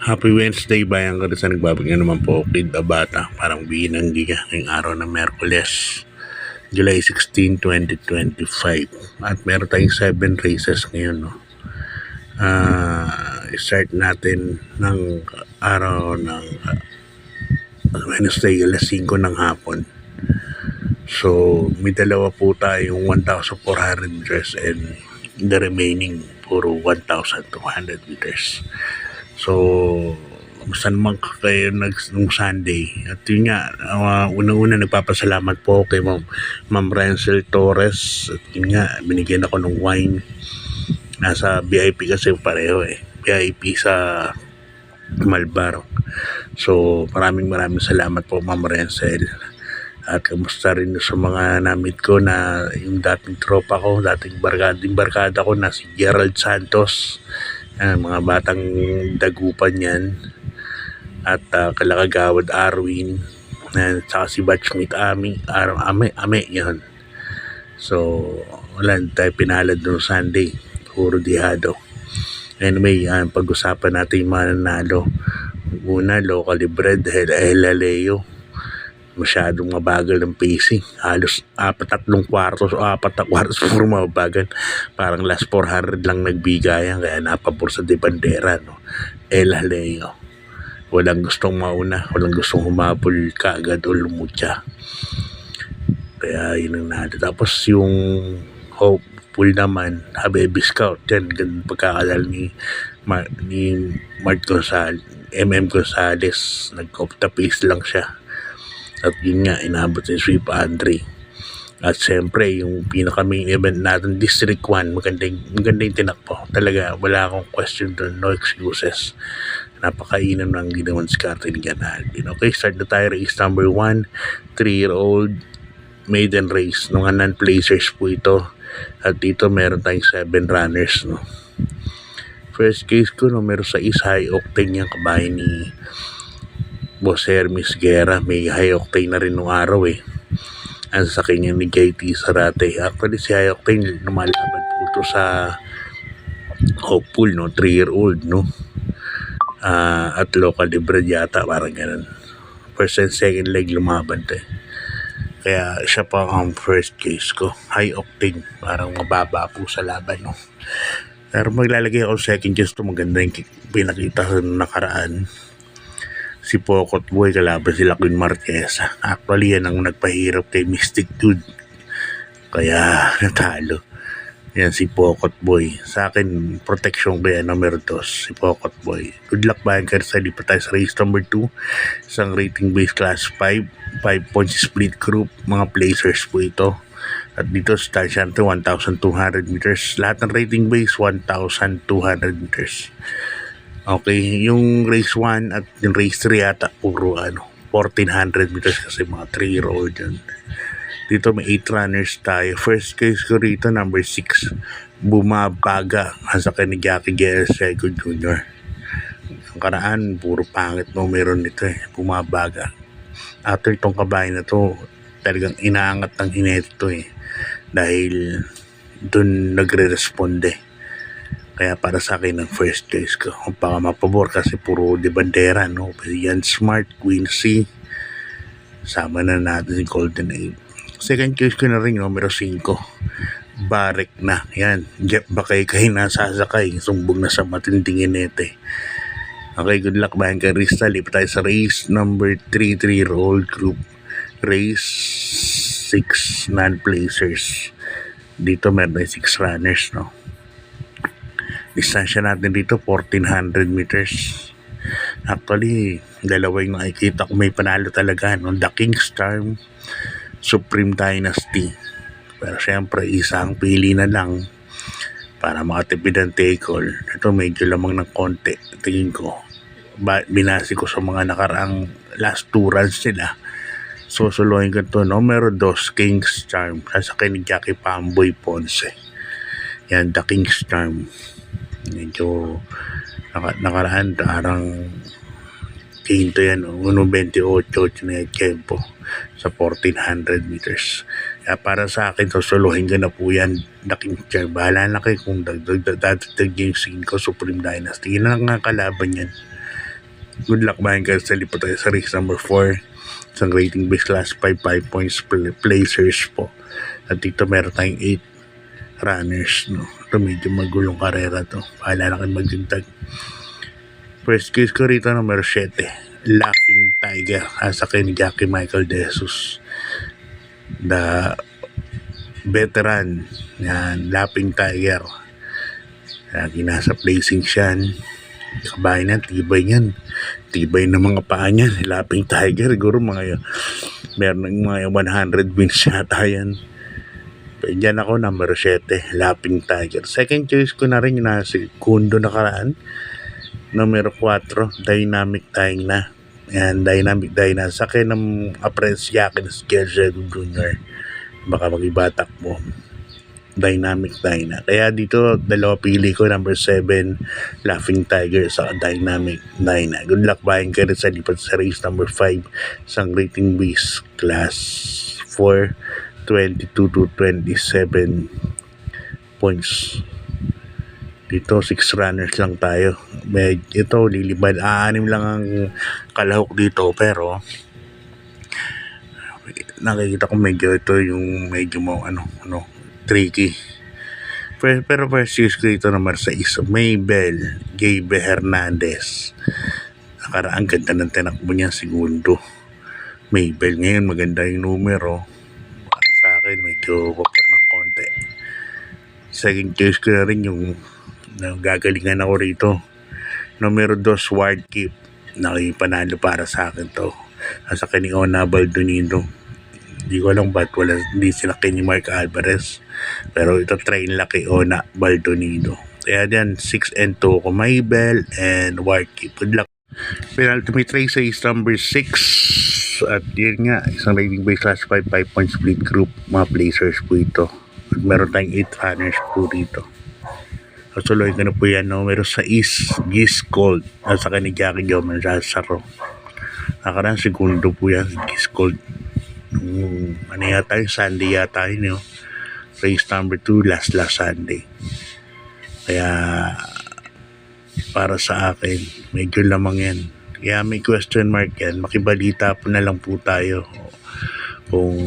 Happy Wednesday, bayan ka rin sa nagbabagyan naman po, Kid Abata. Parang binang giga ngayong araw ng Merkules, July 16, 2025. At meron tayong 7 races ngayon. No? Start natin ng araw ng Wednesday, alas 5 ng hapon. So, may dalawa po tayong 1,400 meters and the remaining puro 1,200 meters. So, saan man kayo nung Sunday. At yun nga, unang-una nagpapasalamat po kay Ma'am Renzel Torres. At yun nga, binigyan ako ng wine. Nasa VIP kasi pareho VIP sa Malbar. So, maraming salamat po Ma'am Renzel. At kamusta rin sa mga namit ko na yung dating tropa ko, dating barkada ko na si Gerald Santos. Mga batang dagupan yan. At Kalakagawad Arwin. Saka si Batchmate Ame yan. So, wala tayo pinalad noong Sunday. Puro dihado. Anyway, pag-usapan natin yung mga nanalo. Una, locally bred, Helaleo. Masyadong mabagal ng pacing. Halos 4 kwartos puro mabagal. Parang last 400 lang nagbigayan, kaya napabor sa de bandera, no? Helaleo. Walang gustong mauna, walang gustong humabol kaagad o lumutya. Kaya yun ang nalo. Tapos yung hopeful naman, Habibi Scout, yan, ganun pagkakadal ni Mark Gonzales, Gonzales, nag-off the pace lang siya. At yun nga, inabot si Sweep Andre. At siyempre, yung pinaka-main event natin, District 1, maganda yung tinakbo. Talaga, wala akong question doon, no excuses. Napakainan ng ginawan si Carter Ganaldin. Okay, start na tayo. Race number 1, 3-year-old maiden race. Nung non-placers po ito. At dito, meron tayong 7 runners, no. First case ko, numero 6, high octane yung kabahay ni Boss Hermes Guerra. May high octane na rin nung araw ang sa kanya ni JT Sarate. Actually si high octane lumalaban po ito sa hopeful, no, 3-year-old, no. At local libre yata, parang ganun. First and second leg lumaban to kaya siya pa ang first case ko. High octane, parang mababa po sa laban, no. Pero maglalagay ako second case to. Maganda yung pinakita sa nakaraan. Si Pokot Boy kalaban sila Queen Marquez. Actually, yan ang nagpahirap kay Mystic Dude. Kaya natalo. Yan si Pokot Boy. Sa akin, protection kaya numero 2, si Pokot Boy. Good luck ba yung karsa? Lipat tayo sa race number 2. Isang rating base class 5. 5 points split group. Mga placers po ito. At dito start siya 1,200 meters. Lahat ng rating base 1,200 meters. Okay, yung race 1 at yung race 3 yata puro 1,400 meters kasi mga 3-year-old yun. Dito may 8 runners tayo. First case ko rito, number 6, Bumabaga. Nasa kay ni Jackie Guerrero Jr. Ang karaan, puro pangit mo meron nito Bumabaga. After itong kabahay na to, talagang inaangat ng hinete to dahil dun nagre-responde. Kaya para sa akin ang first case ko, baka mapabor kasi puro de bandera, no? Yan Smart, Quincy, sama na natin si Golden Age. Second case ko na rin, numero 5, Barek na. Yan, Jeff Bakay nasasakay, sumbong na sa matinding inete. Okay, good luck bayan kay Rista. Lipat tayo sa race number 3, 3-year-old group. Race 6 non-placers. Dito meron 6 runners, no? Distansya natin dito 1,400 meters. Actually, dalawa yung nakikita ko may panalo talaga, no? The King's Charm, Supreme Dynasty. Pero syempre, isang pili na lang para makatipid ang take-all. Ito medyo lamang ng konti. Tingin ko, binasi ko sa mga nakaraang last 2 runs nila. Susuluhin ko ito, numero 2, King's Charm. Sasakay ni Jackie Pamboy Ponce. Yan, The King's Charm. Medyo nakaraan parang quinto yan, 1.28 na tempo sa 1,400 meters. Kaya para sa akin, susuluhin ko na po yan, Daking Chair. Bahala na kayo kung dagdag yung scene ko, Supreme Dynasty. Yun lang nga kalaban yan. Good luck bayan kayo sa lipat tayo sa race number 4. Isang rating base class 5 points placers po. At dito meron tayong 8 runners. No? Ito medyo magulong karera to. Pahala na kayo magdagdag. First case ko rito number 7. Laughing Tiger. Asa kayo ni Jackie Michael De Jesus. The veteran. Yan. Laughing Tiger. Lagi nasa placing siya. Kabahay na, tibay niyan. Tibay na mga paa niyan. Laughing Tiger, siguro meron ng mga 100 wins yata yan. Diyan ako, number 7, Laughing Tiger. Second choice ko na rin yung nasa Kundo nakaraan. Numero 4, Dynamic Dyna. Yan, Dynamic Dyna. Sa akin ng Apreciakin Schedule Junior. Baka mag-ibatak mo. Dynamic Dyna. Kaya dito, dalawa pili ko, number 7, Laughing Tiger sa Dynamic Dyna. Good luck buying kayo sa lipat sa race number 5, isang rating base class 4, 22 to 27 points. Dito, 6 runners lang tayo. Ito, lilibad. 6 lang ang kalahok dito, pero nakikita ko medyo ito yung medyo mo tricky. Pero first use ko ito naman sa isa. Maybell Gabe Hernandez. Nakaraan ganda ng tinakbo niya segundo. Maybell ngayon maganda yung numero. Sa akin medyo papar ng konti. Second choice ko na rin yung gagalingan ako rito. Numero 2 Ward Keep. Nakipanalo para sa akin to. Sa akin ni Ona Baldonino. Hindi ko alam ba't hindi sila ni Mark Alvarez. Pero ito train laki Ona Baldonino. Kaya dyan 6 and 2 ko Maybell and Warkeep. Good luck. Penultimate race is number 6. At yun nga, isang rating base class 5 point split group. Mga placers po ito. At meron tayong 8 runners po dito. Kasuloy ko na po yan. Numero 6 Giz Gold. Nasa ka ni Jackie Jomel Lazaro. Nakaraan segundo po yan Giz Gold. Ano yata yung Sunday yata yun, race number 2 last Sunday. Kaya para sa akin medyo lamang yan, kaya may question mark yan. Makibalita po na lang po tayo kung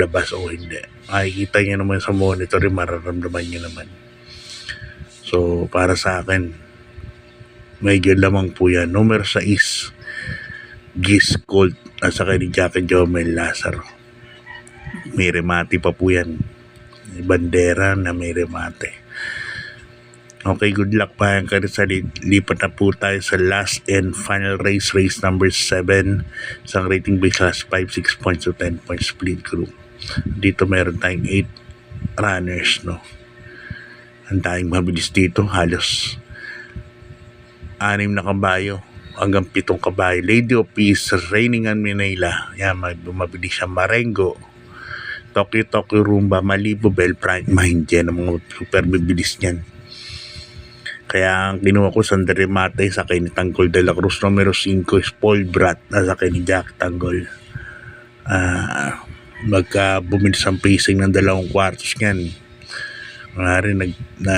labas o hindi. Makikita nyo naman sa monitor, mararamdaman nyo naman. So para sa akin medyo lamang po yan. Numero 6 Giz Gold at saka ni Jackie Jomel Lazaro. May remate pa po yan. May bandera na may remate. Okay, good luck pa yan kayo sa lipat na po tayo sa last and final race number 7. Isang rating base class 5, 6 points to 10 points split group. Dito meron tayong 8 runners, no? Ang tayong mabilis dito, halos 6 na kabayo hanggang 7 kabayo. Lady of Peace, Raining on Manila. Yan, mabilis siya. Marengo, Tokyo Rumba, Malibu, Bell Prime Mind. Yan ang mga super bibilis niyan. Kaya ang kinuha ko sa remate sa kay ni Tanggol de la Cruz. Numero 5 Spoiled Brat sa kay ni Jack Tanggol. Magka bumilis ang pacing ng 2 quartos niyan. Rin na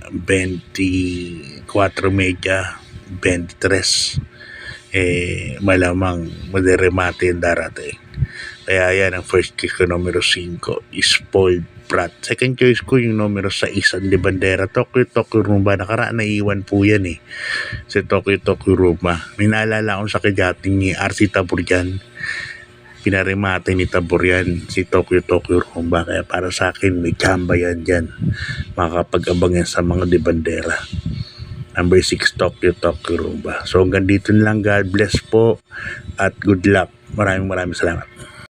24 media 23 malamang maderemate yung darating. Kaya yan ang first choice ko, numero 5 Spoiled Brat. Second choice ko yung numero 6 ang de bandera Tokyo Rumba. Nakaraan na iwan po yan si Tokyo Rumba. May naalala akong sa kidating ni RC Taburian. Pinaremate ni Taburian si Tokyo Rumba. Kaya para sa akin may chamba yan dyan. Makakapag-abang yan sa mga de bandera. Number 6 Tokyo Rumba. So hanggang dito lang. God bless po at good luck. Maraming salamat.